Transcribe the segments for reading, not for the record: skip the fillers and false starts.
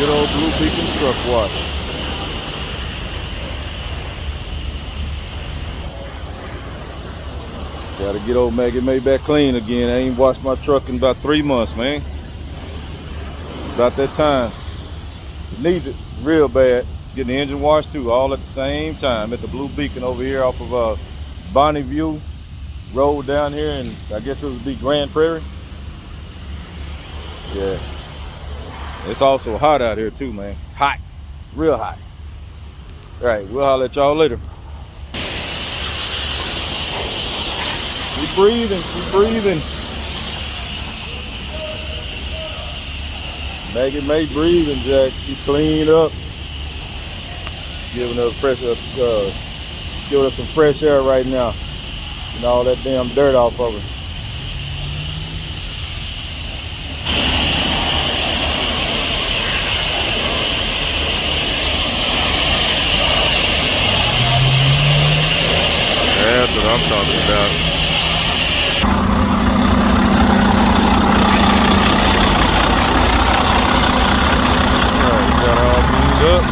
Good old Blue Becon truck wash. Gotta get old Maggie made back clean again. I ain't washed my truck in about 3 months, man. It's about that time. It needs it real bad. Getting the engine washed too, all at the same time at the Blue Becon over here off of Bonnie View Road down here, and I guess it would be Grand Prairie. Yeah. It's also hot out here too, man. Hot. Real hot. All right, we'll holler at y'all later. She breathing, she breathing. Maggie May breathing, Jack. She cleaned up. Giving us giving us some fresh air right now. And all that damn dirt off of her. That's what I'm talking about. Alright, got all cleaned up.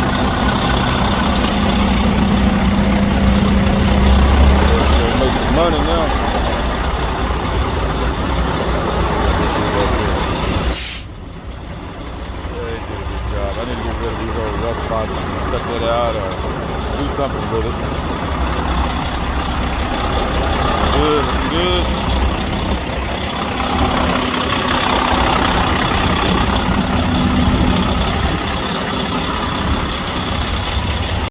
Let's make some money now. Yeah, they did a good job. I need to get rid of these old rust spots and cut that out or do something with it. Good, good.